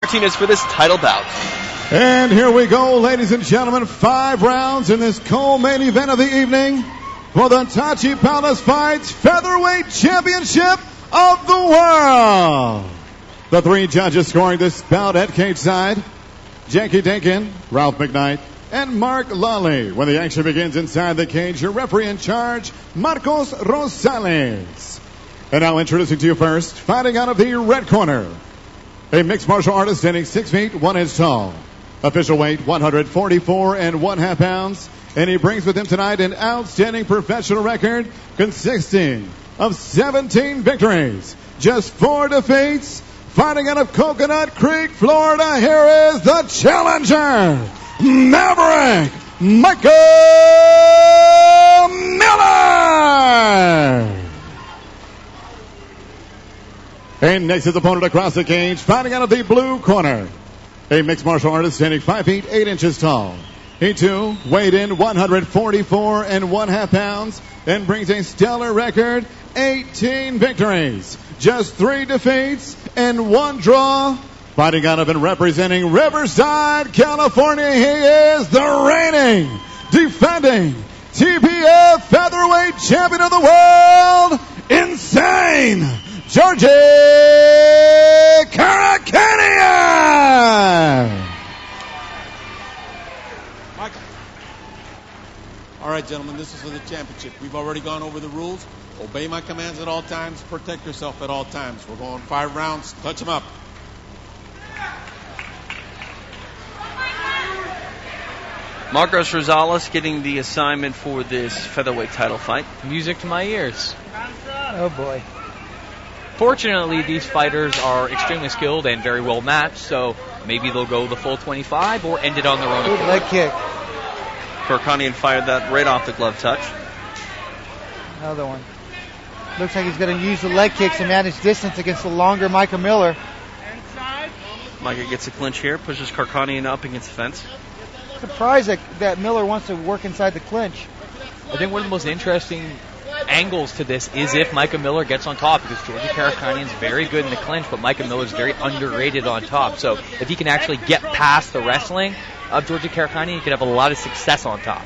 Martinez for this title bout. And here we go, ladies and gentlemen. 5 rounds in this co-main event of the evening for the Tachi Palace Fights Featherweight Championship of the World. The 3 judges scoring this bout at cage side: Jackie Dinkin, Ralph McKnight, and Mark Lally. When the action begins inside the cage, your referee in charge, Marcos Rosales. And now introducing to you first, fighting out of the red corner, a mixed martial artist standing 6 feet 1 inch tall. Official weight 144 1/2 pounds. And he brings with him tonight an outstanding professional record consisting of 17 victories, just 4 defeats. Fighting out of Coconut Creek, Florida, here is the challenger, Maverick Micah Miller. And next his opponent across the cage, fighting out of the blue corner, a mixed martial artist standing 5 feet 8 inches tall. He too weighed in 144 1/2 pounds and brings a stellar record, 18 victories, just 3 defeats and 1 draw. Fighting out of and representing Riverside, California, he is the reigning, defending TPF Featherweight Champion of the World, Insane Georgi Karakhanyan. Micah. All right, gentlemen, this is for the championship. We've already gone over the rules. Obey my commands at all times. Protect yourself at all times. We're going 5 rounds. Touch them up. Marcos Rosales getting the assignment for this featherweight title fight. Music to my ears. Oh, boy. Fortunately, these fighters are extremely skilled and very well matched, so maybe they'll go the full 25 or end it on their own. Good leg kick. Karakhanyan fired that right off the glove touch. Another one. Looks like he's going to use the leg kicks to manage distance against the longer Micah Miller. Micah gets a clinch here, pushes Karakhanyan up against the fence. Surprised that Miller wants to work inside the clinch. I think one of the most interesting angles to this is if Micah Miller gets on top, because Georgi Karakhanyan's very good in the clinch, but Micah Miller's very underrated on top. So if he can actually get past the wrestling of Georgi Karakhanyan, he could have a lot of success on top.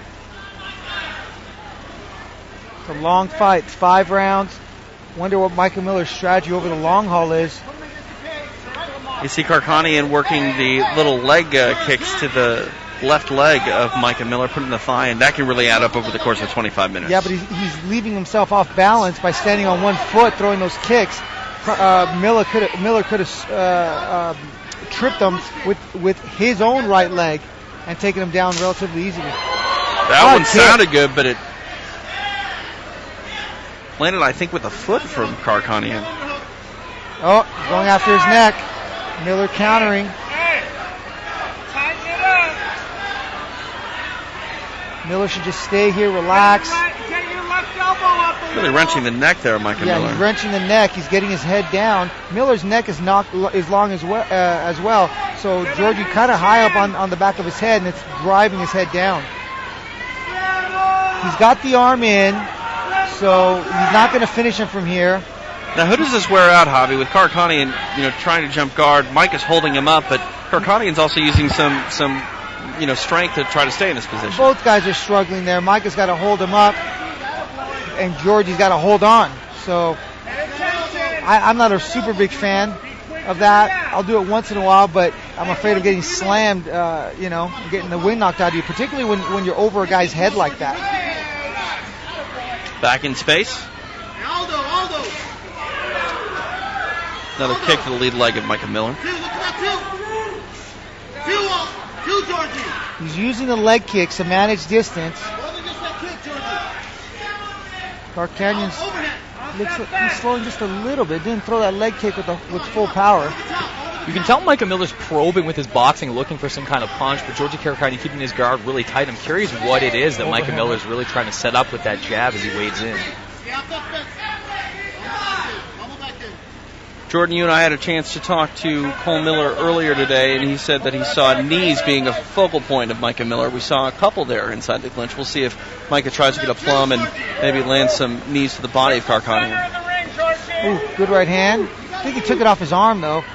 It's a long fight. It's 5 rounds. Wonder what Micah Miller's strategy over the long haul is. You see Karakhanyan working the little leg kicks to the left leg of Micah Miller, putting the thigh, and that can really add up over the course of 25 minutes. Yeah, but he's leaving himself off balance by standing on 1 foot, throwing those kicks. Miller could have tripped him with his own right leg and taken him down relatively easily. That one sounded good, but it landed, I think, with a foot from Karakhanyan. Oh, going after his neck. Miller countering. Miller should just stay here, relax. Really wrenching the neck there, Micah Miller. Yeah, he's wrenching the neck. He's getting his head down. Miller's neck is long as well. So Georgi kind of high up on the back of his head, and it's driving his head down. He's got the arm in, so he's not going to finish him from here. Now, who does this wear out, Javi? With Karakhanyan, trying to jump guard, Mike is holding him up, but Karakhanyan's also using some strength to try to stay in this position. Both guys are struggling there. Micah's got to hold him up, and Georgi's got to hold on. So I'm not a super big fan of that. I'll do it once in a while, but I'm afraid of getting slammed, getting the wind knocked out of you, particularly when you're over a guy's head like that. Back in space. Another kick to the lead leg of Micah Miller. He's using the leg kicks to manage distance. Karakhanyan's looks like he's slowing just a little bit. Didn't throw that leg kick with full power. You can tell Micah Miller's probing with his boxing, looking for some kind of punch, but Georgi Karakhanyan keeping his guard really tight. I'm curious what it is that Micah Miller's really trying to set up with that jab as he wades in. Jordan, you and I had a chance to talk to Cole Miller earlier today, and he said that he saw knees being a focal point of Micah Miller. We saw a couple there inside the clinch. We'll see if Micah tries to get a plum and maybe land some knees to the body of Karakhanyan. Ooh, good right hand. I think he took it off his arm, though.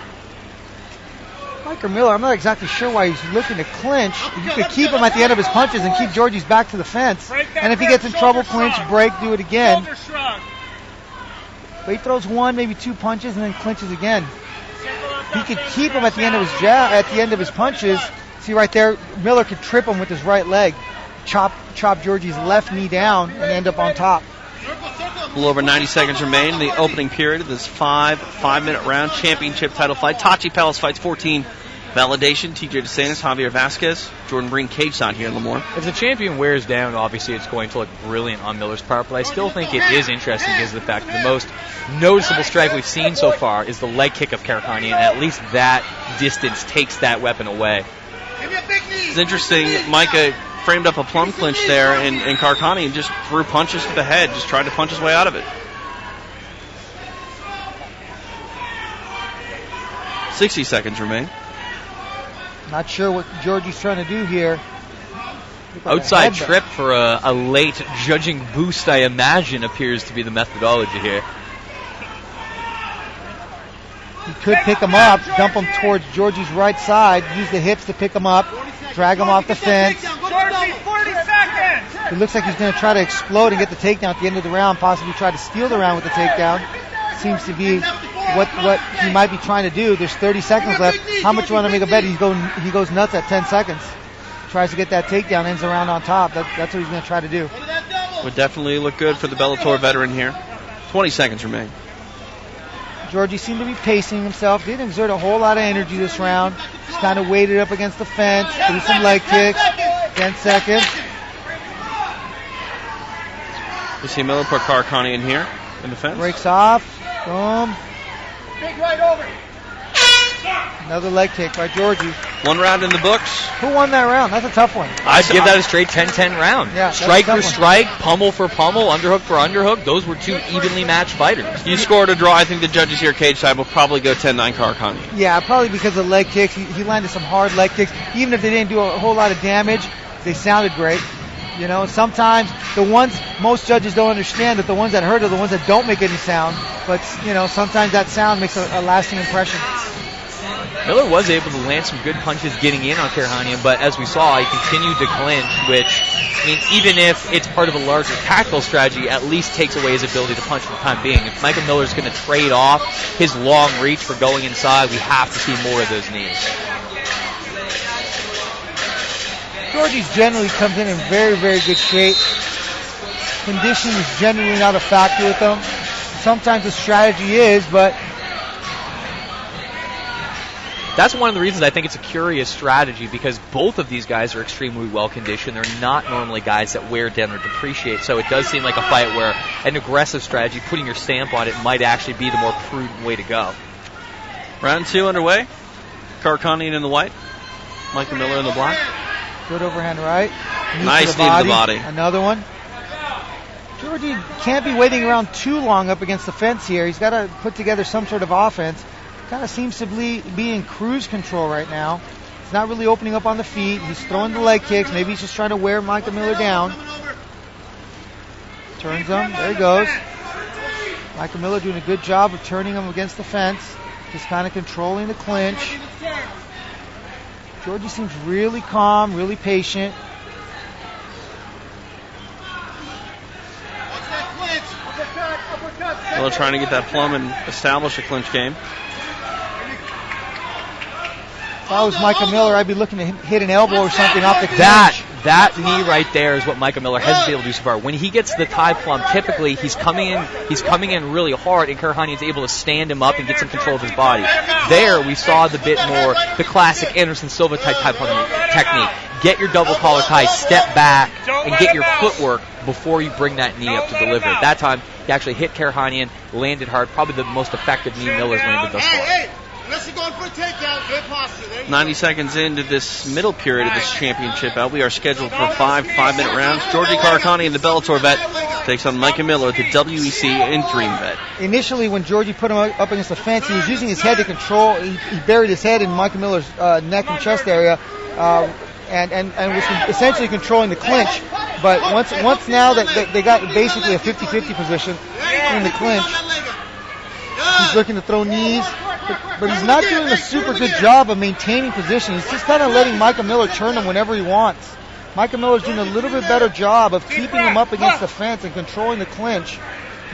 Micah Miller, I'm not exactly sure why he's looking to clinch. You could keep him at the end of his punches and keep Georgi's back to the fence. And if he gets in trouble, clinch, break, do it again. But he throws one, maybe two punches, and then clinches again. He could keep him at the end of his his punches. See right there, Miller could trip him with his right leg, chop Georgi's left knee down, and end up on top. A little over 90 seconds remain in the opening period of this five-minute round championship title fight. Tachi Palace fights 14. Validation, TJ DeSantis, Javier Vasquez, Jordan Breen cage side here in Lemoore. As the champion wears down, obviously it's going to look brilliant on Miller's part, but I still think it is interesting because of the fact that the most noticeable strike we've seen so far is the leg kick of Karakhanyan, and at least that distance takes that weapon away. It's interesting, Micah framed up a plum clinch there, and Karakhanyan just threw punches to the head, just tried to punch his way out of it. 60 seconds remain. Not sure what Georgie's trying to do here. Outside trip for a late judging boost, I imagine, appears to be the methodology here. He could pick him up, dump him towards Georgie's right side, use the hips to pick him up, drag him off the fence. It looks like he's going to try to explode and get the takedown at the end of the round, possibly try to steal the round with the takedown. Seems to be what he might be trying to do. There's 30 seconds left. How much you want to make a bet? He goes nuts at 10 seconds. Tries to get that takedown, ends the round on top. That's what he's going to try to do. Would definitely look good for the Bellator veteran here. 20 seconds remain. Georgie seemed to be pacing himself. Didn't exert a whole lot of energy this round. Just kind of waited up against the fence, threw some leg kicks. 10 seconds. You see Miller put Karakhanyan here in the fence. Breaks off. Boom. Big right over. Another leg kick by Georgie. One round in the books. Who won that round? That's a tough one. I'd give that a straight 10-10 round. Yeah, strike for strike, pummel for pummel, underhook for underhook. Those were two evenly matched fighters. You scored a draw. I think the judges here cage side will probably go 10-9 Karakhanyan. Yeah, probably because of leg kicks. He landed some hard leg kicks. Even if they didn't do a whole lot of damage, they sounded great. You know, sometimes the ones most judges don't understand that the ones that hurt are the ones that don't make any sound. But, you know, sometimes that sound makes a lasting impression. Miller was able to land some good punches getting in on Karakhanyan, but as we saw, he continued to clinch, which, I mean, even if it's part of a larger tactical strategy, at least takes away his ability to punch for the time being. If Micah Miller's going to trade off his long reach for going inside, we have to see more of those knees. Georgie's generally comes in very, very good shape. Condition is generally not a factor with him. Sometimes the strategy is, but that's one of the reasons I think it's a curious strategy, because both of these guys are extremely well conditioned. They're not normally guys that wear down or depreciate, so it does seem like a fight where an aggressive strategy, putting your stamp on it, might actually be the more prudent way to go. Round two underway. Karakhanyan in the white, Micah Miller in the black. Good overhand right. Nice knee to the body. Another one. Georgie can't be waiting around too long up against the fence here. He's got to put together some sort of offense. Kind of seems to be in cruise control right now. He's not really opening up on the feet. He's throwing the leg kicks. Maybe he's just trying to wear Micah Miller down. Turns him. There he goes. Micah Miller doing a good job of turning him against the fence. Just kind of controlling the clinch. Georgie seems really calm, really patient. Miller trying to get that plum and establish a clinch game. If I was Micah Miller, I'd be looking to hit an elbow or something off the clinch. That knee right there is what Micah Miller hasn't been able to do so far. When he gets the tie plum, typically he's coming in really hard, and Karakhanyan's able to stand him up and get some control of his body. There we saw the bit more the classic Anderson Silva type tie plum technique. Get your double collar tie, step back, and get your footwork before you bring that knee up to deliver. That time he actually hit Karakhanyan, landed hard, probably the most effective knee Miller's landed thus far. Unless you're going for a takedown, good posture. 90 seconds into this middle period of this championship bout, we are scheduled for five-minute rounds. Georgi Karakhanyan, the Bellator vet, takes on Micah Miller, the WEC Interim vet. Initially, when Georgie put him up against the fence, he was using his head to control. He buried his head in Micah Miller's neck and chest area, and was essentially controlling the clinch. But once now that they got basically a 50-50 position in the clinch, he's looking to throw knees. But he's not doing a super good job of maintaining position. He's just kind of letting Micah Miller turn him whenever he wants. Micah Miller's doing a little bit better job of keeping him up against the fence and controlling the clinch.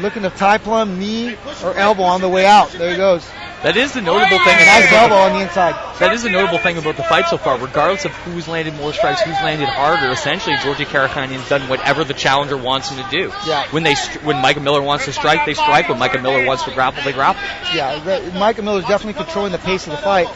Looking to tie plum, knee, or elbow on the way out. There he goes. That is the notable thing. Nice elbow on the inside. That is the notable thing about the fight so far. Regardless of who's landed more strikes, who's landed harder, essentially Georgi Karakhanyan's done whatever the challenger wants him to do. Yeah. When Micah Miller wants to strike, they strike. When Micah Miller wants to grapple, they grapple. Yeah, Micah Miller's definitely controlling the pace of the fight.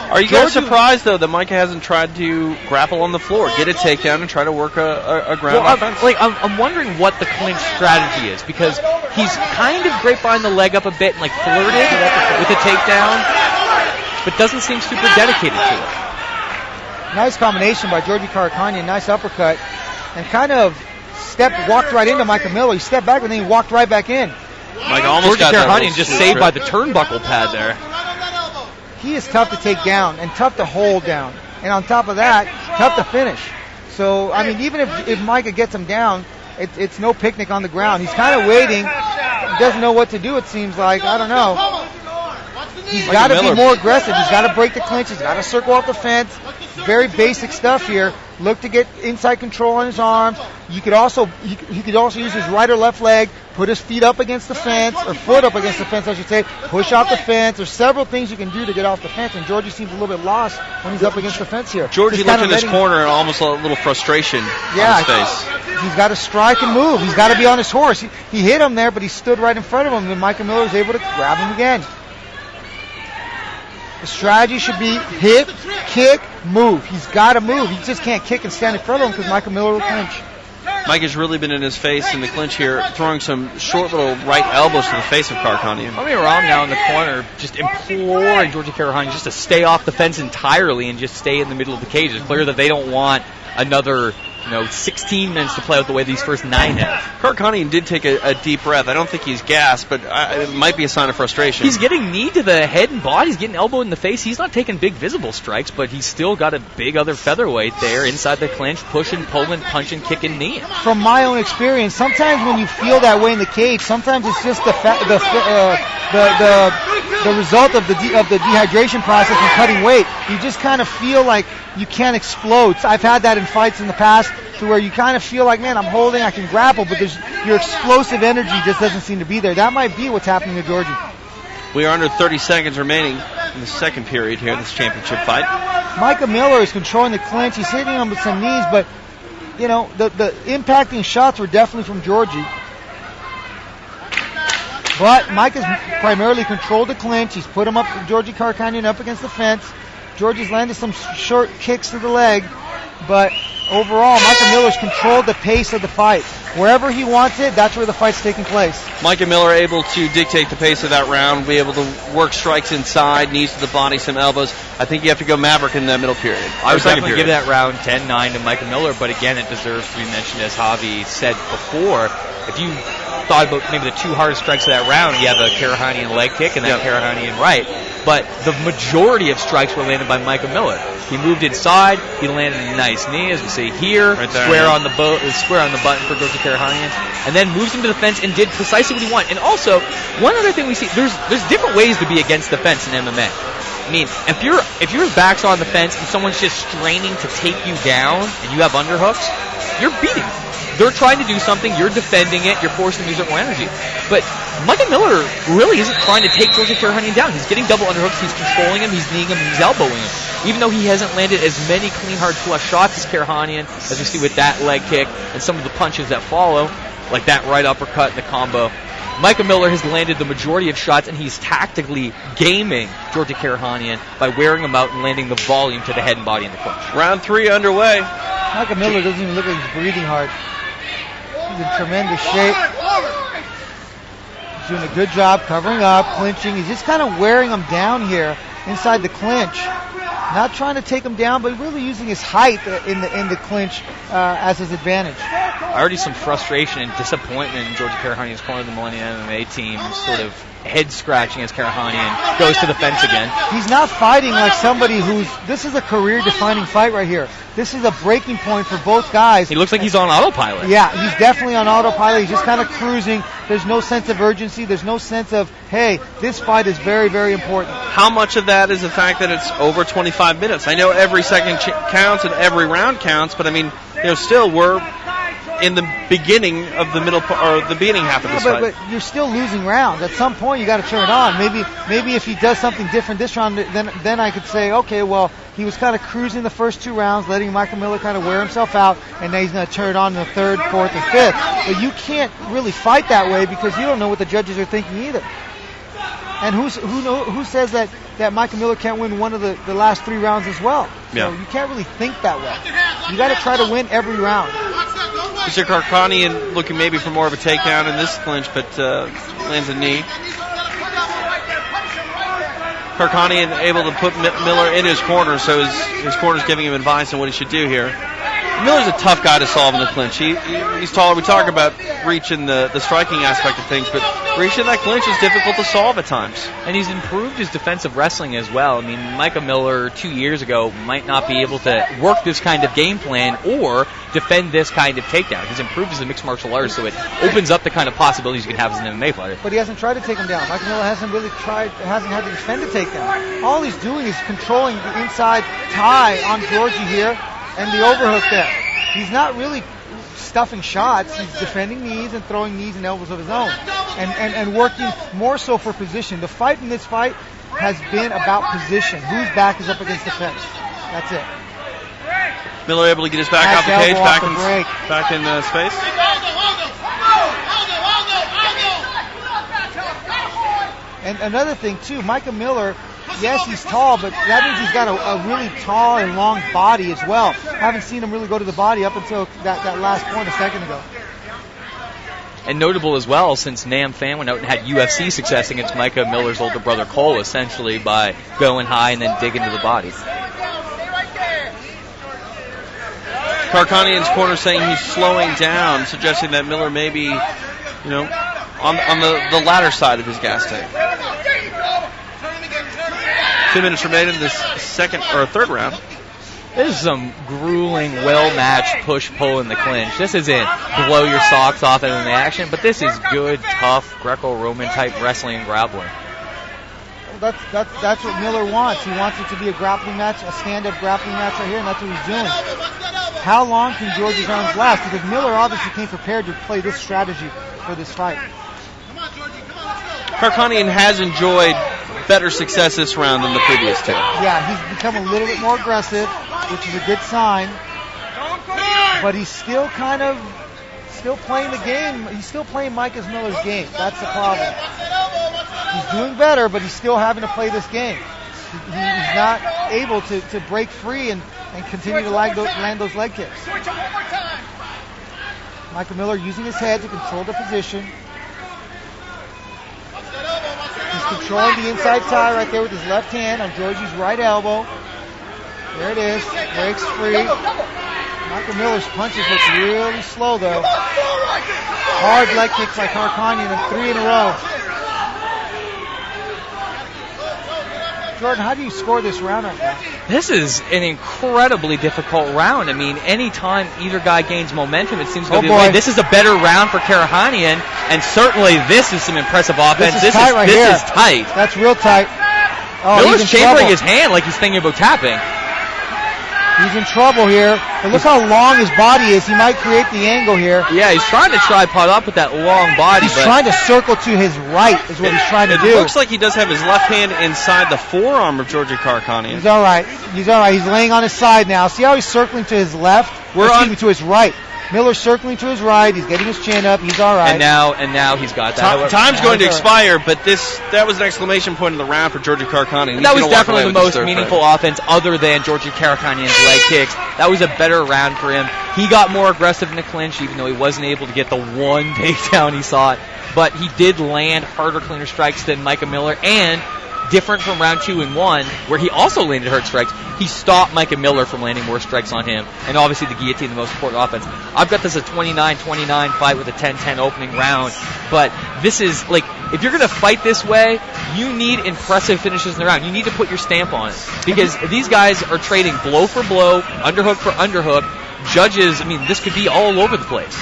Are you guys surprised, though, that Micah hasn't tried to grapple on the floor, get a takedown, and try to work a ground offense? I'm wondering what the clinch strategy is, because he's kind of grapevine the leg up a bit and flirted with a takedown, but doesn't seem super dedicated to it. Nice combination by Georgi Karakhanyan, nice uppercut, and kind of walked right into Micah Miller. He stepped back and then he walked right back in. Micah almost got that. Karakhanyan just saved by the turnbuckle pad there. He is tough to take down and tough to hold down. And on top of that, tough to finish. So, I mean, even if Micah gets him down, it's no picnic on the ground. He's kind of waiting. He doesn't know what to do, it seems like. I don't know. He's got to be more aggressive. He's got to break the clinch. He's got to circle off the fence. Very basic stuff here. Look to get inside control on his arms. He could also use his right or left leg, put his feet up against the fence, or foot up against the fence, I should say, push off the fence. There's several things you can do to get off the fence, and Georgie seems a little bit lost when he's up against the fence here. Georgie looked in his corner and almost a little frustration on his face. He's got to strike and move. He's got to be on his horse. He hit him there, but he stood right in front of him, and Micah Miller was able to grab him again. The strategy should be hit, kick, move. He's got to move. He just can't kick and stand in front of him because Micah Miller will clinch. Mike has really been in his face in the clinch here, throwing some short little right elbows to the face of Karakhanyan. I mean, Ram now in the corner, just imploring Georgi Karakhanyan just to stay off the fence entirely and just stay in the middle of the cage. It's clear that they don't want another 16 minutes to play out the way these first 9 have. Karakhanyan did take a deep breath. I don't think he's gassed, but it might be a sign of frustration. He's getting knee to the head and body. He's getting elbow in the face. He's not taking big visible strikes, but he's still got a big other featherweight there inside the clinch, pushing, pulling, punching, kicking, knee. From my own experience, sometimes when you feel that way in the cage, sometimes it's just the result of the dehydration process and cutting weight. You just kind of feel like you can't explode. I've had that in fights in the past to where you kind of feel like, man, I'm holding, I can grapple, but your explosive energy just doesn't seem to be there. That might be what's happening to Georgie. We are under 30 seconds remaining in the second period here in this championship fight. Micah Miller is controlling the clinch. He's hitting him with some knees, but, the impacting shots were definitely from Georgie. But Micah's primarily controlled the clinch. He's put him up, Georgi Karakhanyan up against the fence. Georgie's landed some short kicks to the leg, but overall, Micah Miller's controlled the pace of the fight. Wherever he wants it, that's where the fight's taking place. Micah Miller able to dictate the pace of that round, be able to work strikes inside, knees to the body, some elbows. I think you have to go Maverick in that middle period. I would definitely give that round 10-9 to Micah Miller, but again, it deserves to be mentioned, as Javi said before, if you thought about maybe the two hardest strikes of that round, you have a Karakhanyan leg kick and then Karakhanyan right. But the majority of strikes were landed by Micah Miller. He moved inside. He landed a nice knee, as we see here, right there, square on the button for Georgi Karakhanyan, and then moves him to the fence and did precisely what he wanted. And also, one other thing we see, there's different ways to be against the fence in MMA. I mean, if your back's on the fence and someone's just straining to take you down and you have underhooks, you're beating them. They're trying to do something, you're defending it, you're forcing them to use more energy. But Micah Miller really isn't trying to take Georgi Karakhanyan down. He's getting double underhooks, he's controlling him, he's kneeing him, he's elbowing him. Even though he hasn't landed as many clean, hard flush shots as Karakhanyan, as we see with that leg kick and some of the punches that follow, like that right uppercut and the combo, Micah Miller has landed the majority of shots, and he's tactically gaming Georgi Karakhanyan by wearing him out and landing the volume to the head and body in the clinch. Round 3 underway. Micah Miller doesn't even look like he's breathing hard. He's in tremendous shape. He's doing a good job covering up, clinching. He's just kind of wearing him down here inside the clinch. Not trying to take him down, but really using his height in the clinch as his advantage. Already some frustration and disappointment in Georgi Karakhanyan's corner of the Millennium MMA team, sort of head scratching as Karakhanyan goes to the fence again. He's not fighting like somebody this is a career-defining fight right here. This is a breaking point for both guys. He looks like he's on autopilot. Yeah, he's definitely on autopilot. He's just kind of cruising. There's no sense of urgency. There's no sense of, hey, this fight is very, very important. How much of that is the fact that it's over 25 minutes? I know every second counts and every round counts, but I mean, still we're in the beginning of the beginning half of this fight. But you're still losing rounds. At some point, you got to turn it on. Maybe if he does something different this round, then I could say, okay, well, he was kind of cruising the first 2 rounds, letting Micah Miller kind of wear himself out, and now he's going to turn it on in the 3rd, 4th, and 5th. But you can't really fight that way because you don't know what the judges are thinking either. And who says that Micah Miller can't win one of the last 3 rounds as well? Yeah. So you can't really think that way. You got to try to win every round. Mr. Karakhanyan looking maybe for more of a takedown in this clinch, but lands a knee. Karakhanyan able to put Miller in his corner, so his corner's giving him advice on what he should do here. Miller's a tough guy to solve in the clinch. He's taller. We talk about reach and the striking aspect of things, but reach in that clinch is difficult to solve at times. And he's improved his defensive wrestling as well. I mean, Micah Miller 2 years ago might not be able to work this kind of game plan or defend this kind of takedown. He's improved as a mixed martial artist, so it opens up the kind of possibilities you can have as an MMA fighter. But he hasn't tried to take him down. Micah Miller hasn't had to defend a takedown. All he's doing is controlling the inside tie on Georgie here and the overhook there. He's not really stuffing shots. He's defending knees and throwing knees and elbows of his own and working more so for position. The fight in this fight has been about position. Whose back is up against the fence. That's it. Miller able to get his back off the cage, back in space. And another thing, too, Micah Miller, yes, he's tall, but that means he's got a really tall and long body as well. Haven't seen him really go to the body up until that last point a second ago. And notable as well, since Nam Phan went out and had UFC success against Micah Miller's older brother Cole, essentially by going high and then digging to the body. Karakhanyan's corner saying he's slowing down, suggesting that Miller may be, on the latter side of his gas tank. 2 minutes remaining in this 3rd round. This is some grueling, well-matched push-pull in the clinch. This isn't blow your socks off in the action, but this is good, tough, Greco-Roman type wrestling and grappling. Well, that's what Miller wants. He wants it to be a grappling match, a stand-up grappling match right here, and that's what he's doing. How long can Georgie's arms last? Because Miller obviously came prepared to play this strategy for this fight. Karakhanyan has enjoyed better success this round than the previous 2. Yeah, he's become a little bit more aggressive, which is a good sign. But he's still playing the game. He's still playing Micah Miller's game. That's the problem. He's doing better, but he's still having to play this game. He's not able to break free and continue to land those leg kicks. Micah Miller using his head to control the position. He's controlling the inside tie right there with his left hand on Georgie's right elbow. There it is. Breaks free. Micah Miller's punches look really slow, though. Hard leg kicks by Karakhanyan, and 3 in a row. Jordan, how do you score this round right now? This is an incredibly difficult round. I mean, anytime either guy gains momentum, it seems to go the other way. This is a better round for Karakhanyan, and certainly this is some impressive offense. This is tight. This is tight. That's real tight. Oh, Miller's chambering his hand like he's thinking about tapping. He's in trouble here. But look how long his body is. He might create the angle here. Yeah, he's trying to tripod up with that long body. He's trying to circle to his right is what he's trying to do. It looks like he does have his left hand inside the forearm of Georgi Karakhanyan. He's all right. He's laying on his side now. See how he's circling to his left? To his right. Miller's circling to his right. He's getting his chin up. He's all right. And now he's got that. Time's going to expire, but that was an exclamation point in the round for Georgi Karakhanyan. That was definitely the most meaningful offense other than Georgi Karakhanyan's leg kicks. That was a better round for him. He got more aggressive in the clinch, even though he wasn't able to get the one takedown he sought. But he did land harder, cleaner strikes than Micah Miller, and different from round 2 and 1, where he also landed hurt strikes. He stopped Micah Miller from landing more strikes on him, and obviously the guillotine, the most important offense. I've got this a 29-29 fight with a 10-10 opening round, but this is, like, if you're going to fight this way, you need impressive finishes in the round. You need to put your stamp on it, because these guys are trading blow for blow, underhook for underhook. Judges, I mean, this could be all over the place.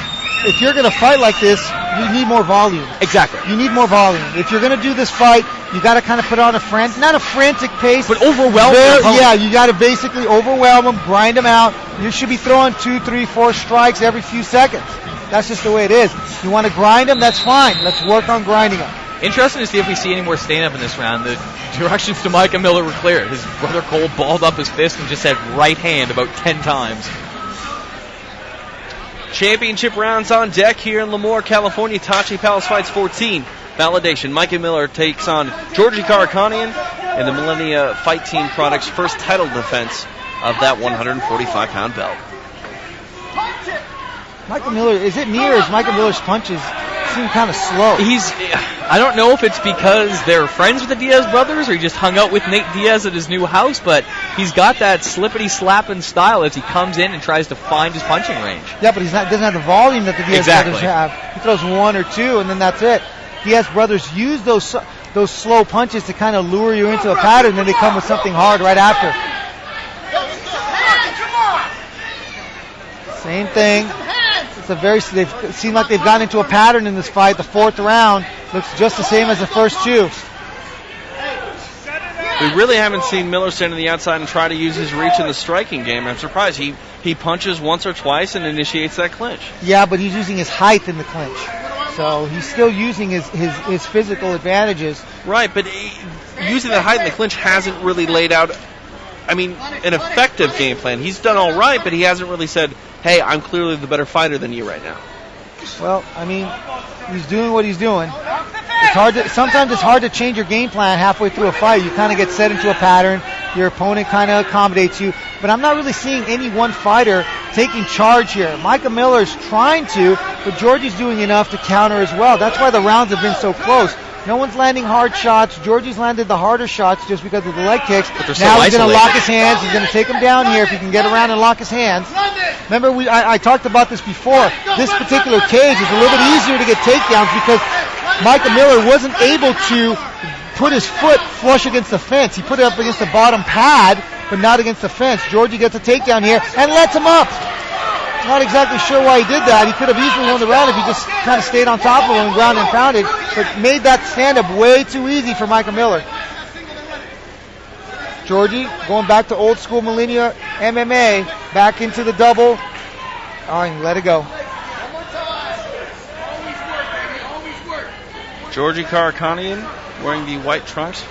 If you're going to fight like this, you need more volume. Exactly. You need more volume. If you're going to do this fight, you got to kind of put on not a frantic pace, but overwhelm them. Yeah, you got to basically overwhelm them, grind them out. You should be throwing 2, 3, 4 strikes every few seconds. That's just the way it is. You want to grind them, that's fine. Let's work on grinding them. Interesting to see if we see any more stand-up in this round. The directions to Micah Miller were clear. His brother Cole balled up his fist and just said right hand about 10 times. Championship rounds on deck here in Lemoore, California. Tachi Palace Fights 14. Validation. Micah Miller takes on Georgi Karakhanyan in the Millennia Fight Team Products' first title defense of that 145-pound belt. Micah Miller, is it me or is Micah Miller's punches seem kind of slow? I don't know if it's because they're friends with the Diaz brothers or he just hung out with Nate Diaz at his new house, but he's got that slippity-slapping style as he comes in and tries to find his punching range. Yeah, but doesn't have the volume that the Diaz brothers have. He throws 1 or 2, and then that's it. Diaz brothers use those slow punches to kind of lure you into a pattern, and then they come with something hard right after. Same thing. They seem like they've gotten into a pattern in this fight. The 4th round looks just the same as the first 2. We really haven't seen Miller stand on the outside and try to use his reach in the striking game. I'm surprised. He punches once or twice and initiates that clinch. Yeah, but he's using his height in the clinch. So he's still using his physical advantages. Right, but using the height in the clinch hasn't really laid out, an effective game plan. He's done all right, but he hasn't really said, hey, I'm clearly the better fighter than you right now. Well, he's doing what he's doing. Sometimes it's hard to change your game plan halfway through a fight. You kind of get set into a pattern. Your opponent kind of accommodates you. But I'm not really seeing any one fighter taking charge here. Micah Miller's trying to, but Georgie's doing enough to counter as well. That's why the rounds have been so close. No one's landing hard shots. Georgie's landed the harder shots just because of the leg kicks. Now he's going to lock his hands. He's going to take him down here if he can get around and lock his hands. Remember, I talked about this before. This particular cage is a little bit easier to get takedowns because Micah Miller wasn't able to put his foot flush against the fence. He put it up against the bottom pad, but not against the fence. Georgie gets a takedown here and lets him up. Not exactly sure why he did that. He could have easily won the round if he just kind of stayed on top of him and ground and pounded, but made that stand-up way too easy for Micah Miller. Georgie going back to old school Millennia MMA, back into the double. Oh, and let it go. Georgi Karakhanyan wearing the white trunks,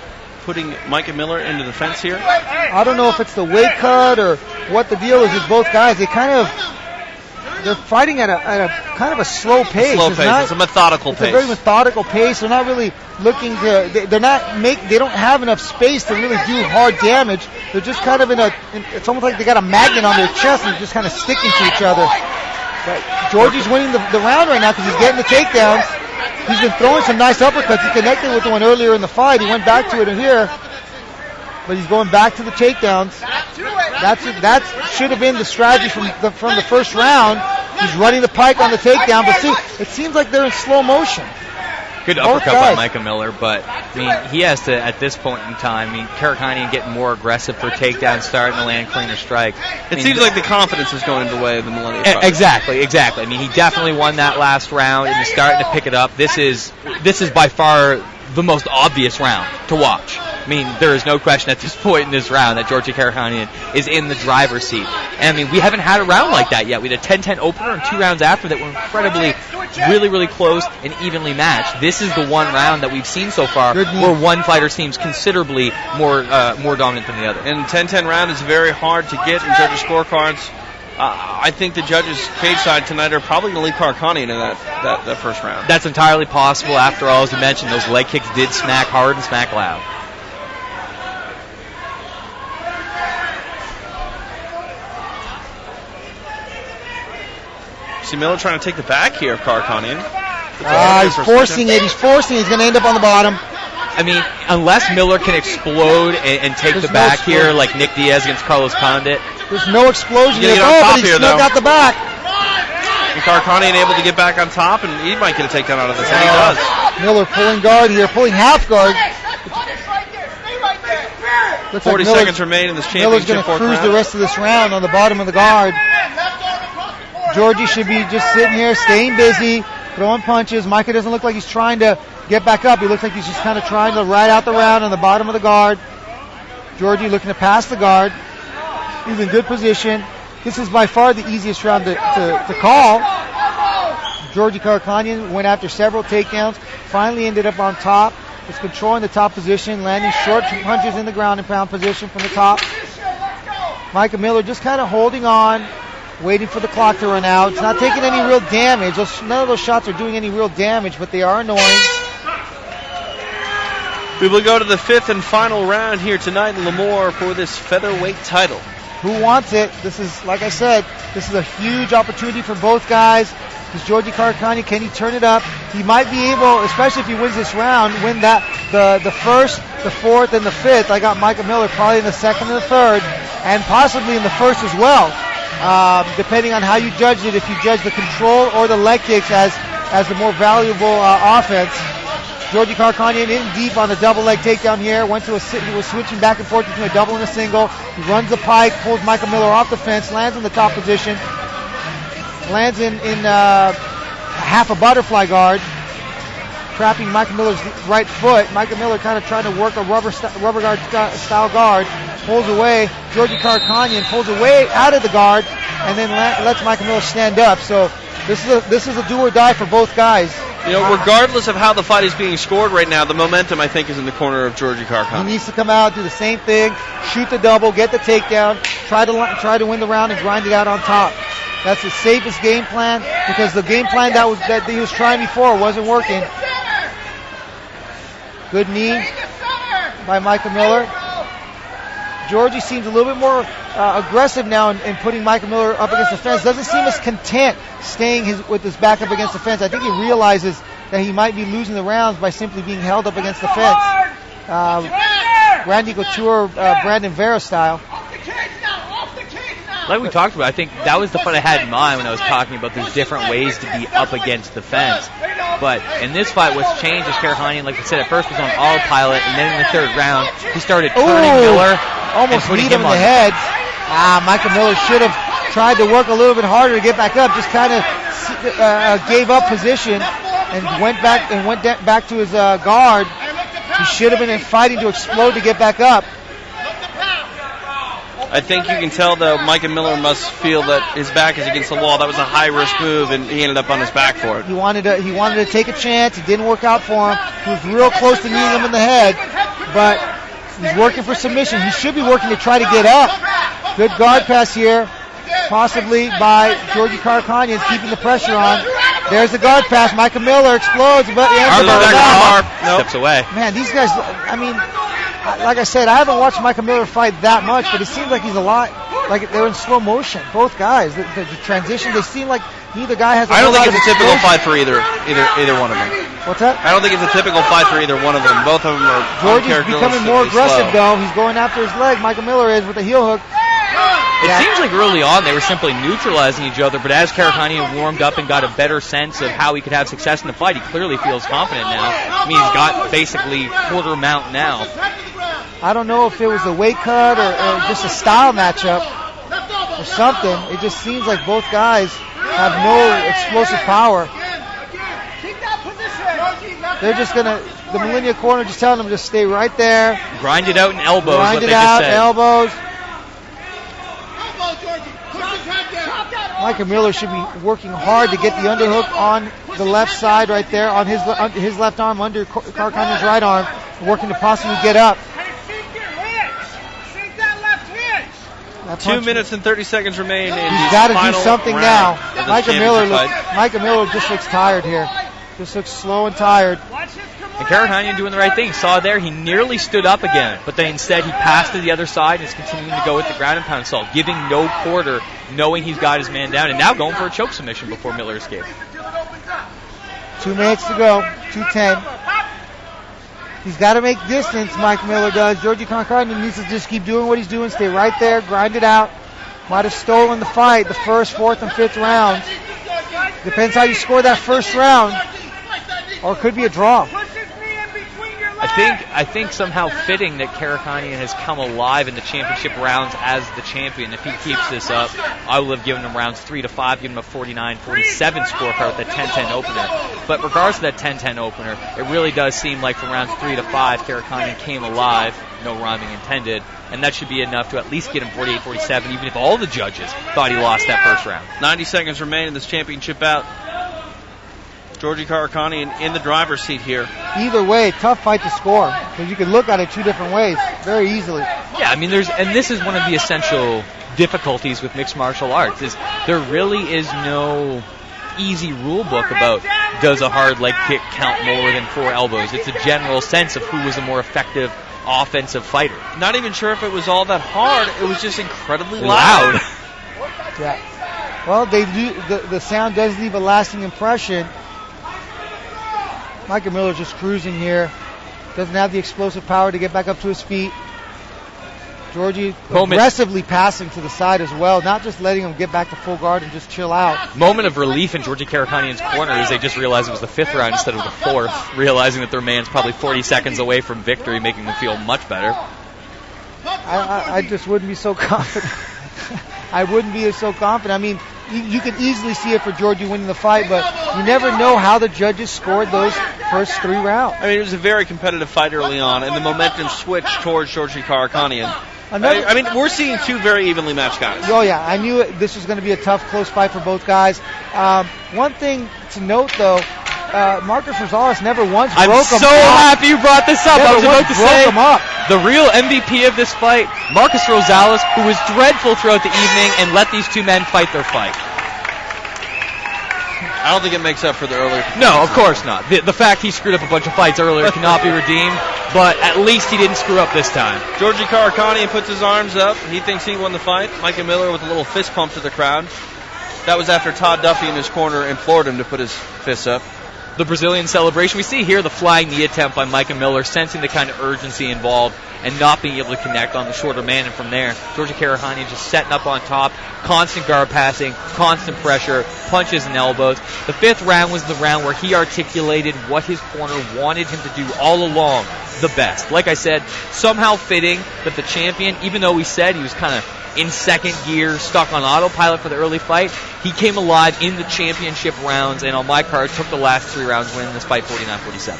putting Micah Miller into the fence here. I don't know if it's the weight cut or what the deal is with both guys. They're fighting at a kind of a slow pace. It's a methodical pace. It's a very methodical pace. They're not really looking to. They don't have enough space to really do hard damage. They're just kind of it's almost like they got a magnet on their chest and they're just kind of sticking to each other. But Georgie's winning the round right now because he's getting the takedowns. He's been throwing some nice uppercuts. He connected with one earlier in the fight. He went back to it in here. But he's going back to the takedowns. That should have been the strategy from the first round. He's running the pike on the takedown, but see, it seems like they're in slow motion. Good uppercut by Micah Miller, but he has to, at this point in time, Karakhanyan getting more aggressive for takedown, starting to land cleaner strikes. It seems like the confidence is going into the way of the Millennium Fighter. Exactly. He definitely won that last round, and he's starting to pick it up. This is by far the most obvious round to watch. There is no question at this point in this round that Georgi Karakhanyan is in the driver's seat. And we haven't had a round like that yet. We had a 10-10 opener and 2 rounds after that were incredibly, really, really close and evenly matched. This is the one round that we've seen so far where one fighter seems considerably more dominant than the other. And 10-10 round is very hard to get in judges' scorecards. I think the judges' cage side tonight are probably going to leave Karakhanyan in that first round. That's entirely possible. After all, as you mentioned, those leg kicks did smack hard and smack loud. See Miller trying to take the back here of Karakhanyan. He's forcing it. He's going to end up on the bottom. I mean, unless Miller can explode and take the back here, like Nick Diaz against Carlos Condit. There's no explosion He's here. gonna get on top But he here, snuck though. out the back. And Karakhanyan able to get back on top, and he might get a takedown out of this, and he does. Miller pulling guard here, pulling half guard. Looks 40 like seconds remain in this Miller's championship going to fourth cruise round. the rest of this round on the bottom of the guard. Georgie should be just sitting here, staying busy, throwing punches. Micah doesn't look like he's trying to get back up. He looks like he's just kind of trying to ride out the round on the bottom of the guard. Georgie looking to pass the guard. He's in good position. This is by far the easiest round to call. Georgi Karakhanyan went after several takedowns, finally ended up on top. Was controlling the top position, landing short punches in the ground and pound position from the top. Micah Miller just kind of holding on, waiting for the clock to run out. It's not taking any real damage. None of those shots are doing any real damage, but they are annoying. We will go to the fifth and final round here tonight in Lemoore for this featherweight title. Who wants it? This is, like I said, this is a huge opportunity for both guys. Because Georgi Karakhanyan, can he turn it up? He might be able, especially if he wins this round, win that the first, the fourth, and the fifth. I got Micah Miller probably in the second and the third, and possibly in the first as well, depending on how you judge it. If you judge the control or the leg kicks as the more valuable offense. Georgi Karakhanyan in deep on the double leg takedown here. He was switching back and forth between a double and a single. He runs the pike, pulls Micah Miller off the fence, lands in the top position. Lands in half a butterfly guard, trapping Micah Miller's right foot. Micah Miller kind of trying to work a rubber guard style guard. Pulls away. Georgi Karakhanyan pulls away out of the guard and then lets Micah Miller stand up. So this is a do or die for both guys. You know, regardless of how the fight is being scored right now, the momentum, I think, is in the corner of Georgi Karakhanyan. He needs to come out, do the same thing, shoot the double, get the takedown, try to win the round and grind it out on top. That's the safest game plan because the game plan that he was trying before wasn't working. Good knee by Micah Miller. Georgie seems a little bit more aggressive now in putting Micah Miller up against the fence. Doesn't seem as content staying with his back up against the fence. I think he realizes that he might be losing the rounds by simply being held up against the fence. Randy Couture, Brandon Vera style. Like we talked about, I think that was the fun I had in mind when I was talking about there's different ways to be up against the fence. But in this fight, what's changed is Karakhanyan, like I said, at first was on autopilot, and then in the third round, he started turning Miller. Almost beat him in the head. Micah Miller should have tried to work a little bit harder to get back up. Just kind of gave up position and went back to his guard. He should have been fighting to explode to get back up. I think you can tell, though, Micah Miller must feel that his back is against the wall. That was a high-risk move, and he ended up on his back for it. He wanted to take a chance. It didn't work out for him. He was real close to kneeing him in the head, but he's working for submission. He should be working to try to get up. Good guard pass here, possibly by Georgi Karakhanyan, keeping the pressure on. There's the guard pass. Micah Miller explodes, but he ends up steps away. Man, these guys, I mean, like I said, I haven't watched Micah Miller fight that much, but it seems like he's a lot, like they're in slow motion. Both guys, the transition, they seem like neither guy has a I don't think lot it's of a typical explosion. fight for either one of them. What's that? I don't think it's a typical fight for either one of them. Both of them are Georgie's becoming more aggressive, slow. though. He's going after his leg. Micah Miller is with a heel hook. It seems like early on they were simply neutralizing each other, but as Karakhanyan warmed up and got a better sense of how he could have success in the fight, he clearly feels confident now. I mean, he's got basically quarter mount now. I don't know if it was a weight cut or just a style matchup or something. It just seems like both guys have no explosive power. They're just going to, the Millennia corner just telling them to stay right there. Grind it out in elbows, Grind what it they out, just said. elbows. Micah Miller should be working hard to get the underhook on the left side right there, on his left arm under Karakhanyan's right arm, working to possibly get up. 2 minutes and 30 seconds remain in He's the got to do final something round now. of this Micah championship Miller fight. just looks tired here. Just looks slow and tired. And Karakhanyan doing the right thing. Saw there, he nearly stood up again, but then instead he passed to the other side and is continuing to go with the ground and pound assault, giving no quarter, knowing he's got his man down, and now going for a choke submission before Miller escaped. 2 minutes to go. 2:10. He's got to make distance, Mike Miller does. Georgi Karakhanyan needs to just keep doing what he's doing, stay right there, grind it out. Might have stolen the fight the first, fourth, and fifth rounds. Depends how you score that first round, or it could be a draw. I think somehow fitting that Karakhanyan has come alive in the championship rounds as the champion. If he keeps this up, I will have given him rounds 3 to 5, given him a 49-47 scorecard with that 10-10 opener. But regardless of that 10-10 opener, it really does seem like from rounds 3 to 5, Karakhanyan came alive, no rhyming intended, and that should be enough to at least get him 48-47, even if all the judges thought he lost that first round. 90 seconds remain in this championship bout. Georgi Karakhanyan in the driver's seat here. Either way, tough fight to score, because you can look at it 2 different ways very easily. Yeah, I mean, this is one of the essential difficulties with mixed martial arts, is there really is no easy rule book about does a hard leg kick count more than 4 elbows. It's a general sense of who was a more effective offensive fighter. Not even sure if it was all that hard. It was just incredibly loud. Yeah. Well, they do. The sound does leave a lasting impression. Micah Miller's just cruising here. Doesn't have the explosive power to get back up to his feet. Georgi aggressively passing to the side as well, not just letting him get back to full guard and just chill out. Moment of relief in Georgi Karakhanyan's corner as they just realized it was the 5th round instead of the 4th, realizing that their man's probably 40 seconds away from victory, making them feel much better. I just wouldn't be so confident. I wouldn't be so confident. I mean, you could easily see it for Georgi winning the fight, but you never know how the judges scored those first 3 rounds. I mean, it was a very competitive fight early on, and the momentum switched towards Georgi Karakhanyan. I mean, we're seeing 2 very evenly matched guys. Oh, yeah. I knew this was going to be a tough, close fight for both guys. One thing to note, though, Marcus Rosales never once broke him up. I'm so happy you brought this up. I was about to say him up. The real MVP of this fight, Marcus Rosales, who was dreadful throughout the evening and let these 2 men fight their fight. I don't think it makes up for the earlier. No, of course not. The fact he screwed up a bunch of fights earlier cannot be redeemed, but at least he didn't screw up this time. Georgi Karakhanyan puts his arms up. He thinks he won the fight. Micah Miller with a little fist pump to the crowd. That was after Todd Duffy in his corner implored him to put his fists up. The Brazilian celebration. We see here the flying knee attempt by Micah Miller, sensing the kind of urgency involved and not being able to connect on the shorter man. And from there, Georgi Karakhanyan just setting up on top, constant guard passing, constant pressure, punches and elbows. The 5th round was the round where he articulated what his corner wanted him to do all along, the best. Like I said, somehow fitting that the champion, even though we said he was kind of in second gear, stuck on autopilot for the early fight, he came alive in the championship rounds, and on my card, took the last 3 rounds, winning this fight 49-47.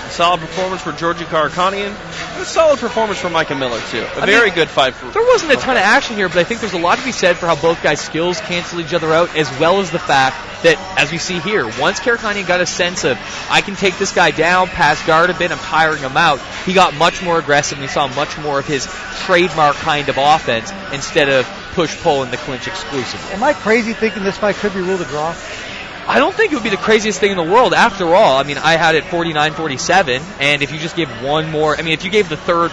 A solid performance for Georgi Karakhanyan, and a solid performance for Micah Miller, too. A very good fight for... There wasn't a ton of action here, but I think there's a lot to be said for how both guys' skills cancel each other out, as well as the fact that, as we see here, once Karakhanyan got a sense of, I can take this guy down, pass guard a bit, I'm tiring him out, he got much more aggressive, and we saw much more of his trademark kind of offense instead of push-pull in the clinch exclusively. Am I crazy thinking this fight could be ruled a draw? I don't think it would be the craziest thing in the world. After all, I mean, I had it 49-47, and if you just give one more, I mean, if you gave the third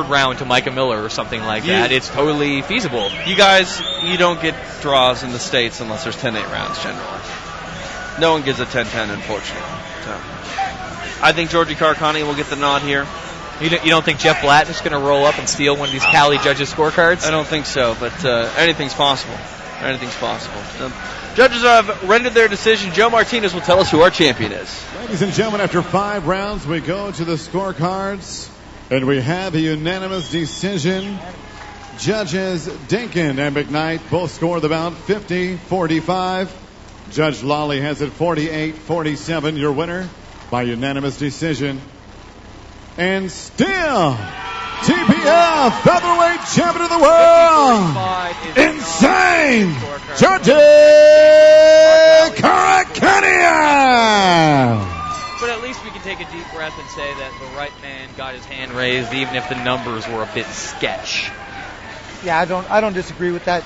round to Micah Miller or something like that, it's totally feasible. You guys, you don't get draws in the States unless there's 10-8 rounds, generally. No one gives a 10-10, unfortunately. So, I think Georgi Karakhanyan will get the nod here. You don't think Jeff Blatton is going to roll up and steal one of these Cali judges' scorecards? I don't think so, but anything's possible. Anything's possible. Judges have rendered their decision. Joe Martinez will tell us who our champion is. Ladies and gentlemen, after 5 rounds, we go to the scorecards, and we have a unanimous decision. Judges Dinkin and McKnight both score the bout 50-45. Judge Lawley has it 48-47. Your winner by unanimous decision. And still, TPF featherweight champion of the world, insane, Georgi Karakhanyan. But at least we can take a deep breath and say that the right man got his hand raised, even if the numbers were a bit sketch. Yeah, I don't disagree with that.